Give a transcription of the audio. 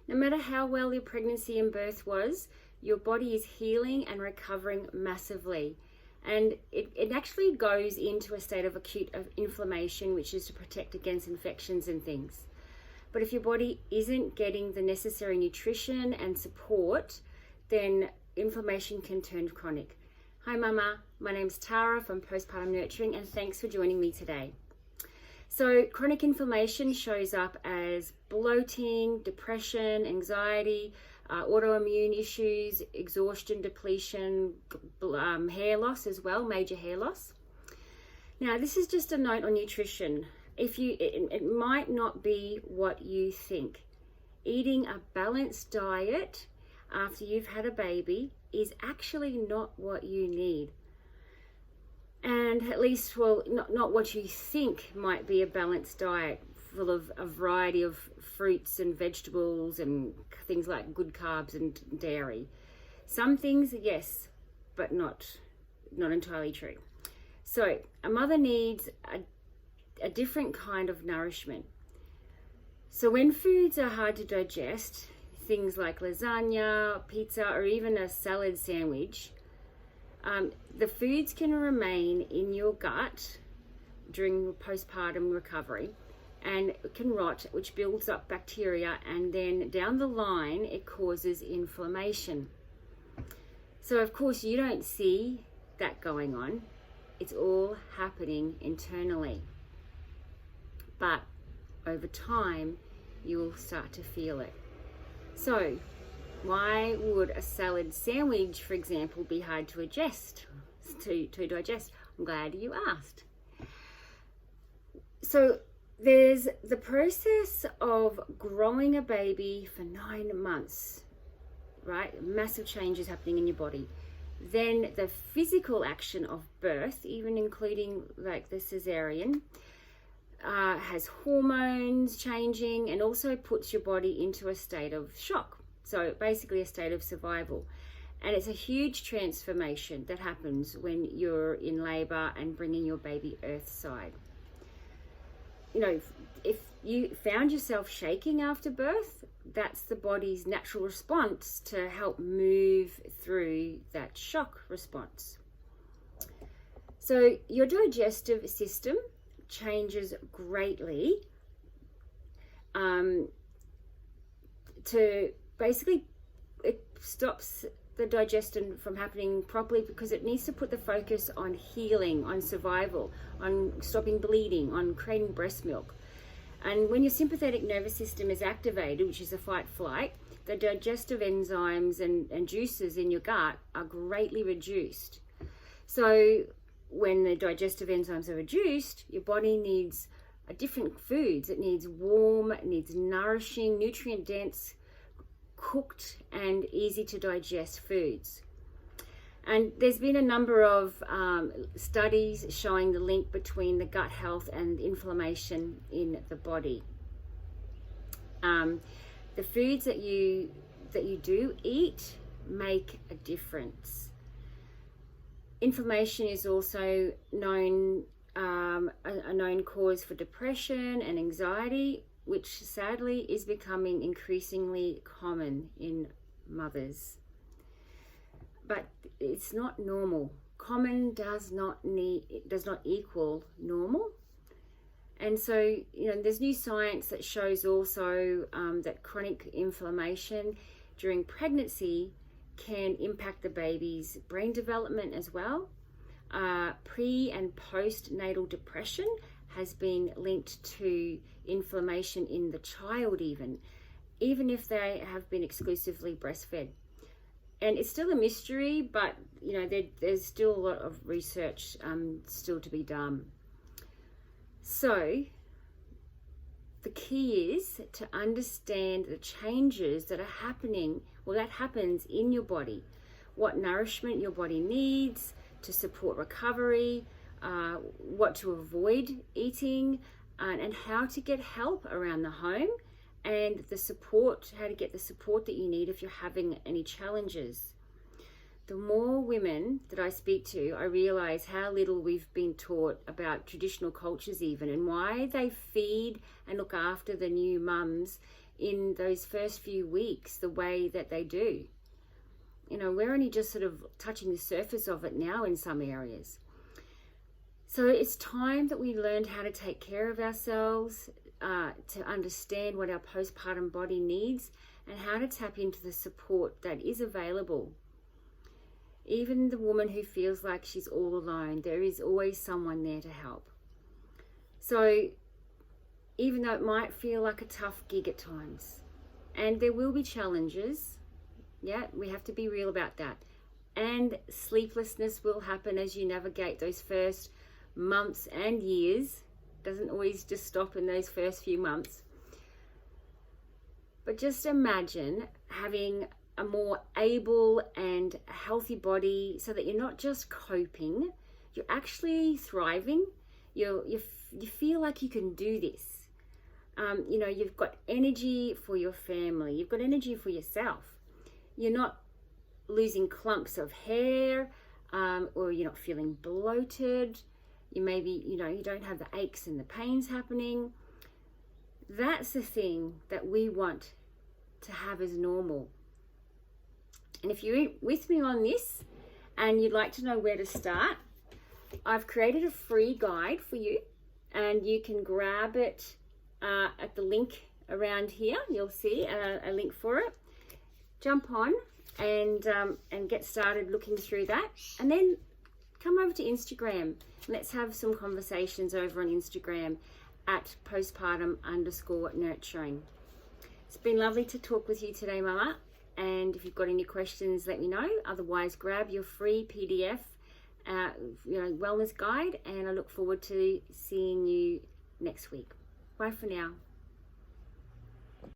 No matter how well your pregnancy and birth was, your body is healing and recovering massively. And it actually goes into a state of acute inflammation, which is to protect against infections and things. But if your body isn't getting the necessary nutrition and support, then inflammation can turn chronic. Hi Mama, my name's Tara from Postpartum Nurturing, and thanks for joining me today. So chronic inflammation shows up as bloating, depression, anxiety, autoimmune issues, exhaustion, depletion, hair loss as well, major hair loss. Now, this is just a note on nutrition. It might not be what you think. Eating a balanced diet after you've had a baby is actually not what you need. And at least, well, not what you think might be a balanced diet full of a variety of fruits and vegetables and things like good carbs and dairy. Some things, yes, but not entirely true. So a mother needs a different kind of nourishment. So when foods are hard to digest, things like lasagna, pizza, or even a salad sandwich, the foods can remain in your gut during postpartum recovery and it can rot, which builds up bacteria, and then down the line it causes inflammation. So of course you don't see that going on. It's all happening internally. But over time you will start to feel it. So why would a salad sandwich, for example, be hard to digest? I'm glad you asked. So there's the process of growing a baby for 9 months, right? Massive changes happening in your body. Then the physical action of birth, even including like the cesarean, has hormones changing and also puts your body into a state of shock. So basically a state of survival. And it's a huge transformation that happens when you're in labor and bringing your baby earthside. You know, if you found yourself shaking after birth, that's the body's natural response to help move through that shock response. So your digestive system changes greatly to basically, it stops the digestion from happening properly because it needs to put the focus on healing, on survival, on stopping bleeding, on creating breast milk. And when your sympathetic nervous system is activated, which is a fight flight, the digestive enzymes and juices in your gut are greatly reduced. So when the digestive enzymes are reduced, your body needs different foods. It needs warm, it needs nourishing, nutrient dense, cooked and easy to digest foods. And there's been a number of studies showing the link between the gut health and inflammation in the body. The foods that you do eat make a difference. Inflammation is also known a known cause for depression and anxiety, which sadly is becoming increasingly common in mothers. But it's not normal. Common does not equal normal. And so, you know, there's new science that shows also that chronic inflammation during pregnancy can impact the baby's brain development as well. Pre and postnatal depression has been linked to inflammation in the child even if they have been exclusively breastfed. And it's still a mystery, but you know, there's still a lot of research still to be done. So the key is to understand the changes that are happening, or that happens in your body, what nourishment your body needs to support recovery, what to avoid eating, and how to get help around the home, and the support, how to get the support that you need if you're having any challenges. the more women that I speak to, I realize how little we've been taught about traditional cultures even, and why they feed and look after the new mums in those first few weeks the way that they do. You know, we're only just sort of touching the surface of it now in some areas. So it's time that we learned how to take care of ourselves, to understand what our postpartum body needs, and how to tap into the support that is available. Even the woman who feels like she's all alone, there is always someone there to help. So even though it might feel like a tough gig at times, and there will be challenges, yeah, we have to be real about that. And sleeplessness will happen as you navigate those first months and years. Doesn't always just stop in those first few months. But just imagine having a more able and healthy body, so that you're not just coping, you're actually thriving. You feel like you can do this. You know, you've got energy for your family, you've got energy for yourself. You're not losing clumps of hair, or you're not feeling bloated. You maybe, you know, you don't have the aches and the pains happening. That's the thing that we want to have as normal. And if you're with me on this and you'd like to know where to start, I've created a free guide for you, and you can grab it at the link around here. You'll see a link for it. Jump on and get started looking through that, and then come over to Instagram. Let's have some conversations over on Instagram at postpartum_nurturing. It's been lovely to talk with you today, Mama. And if you've got any questions, let me know. Otherwise, grab your free PDF, wellness guide, and I look forward to seeing you next week. Bye for now.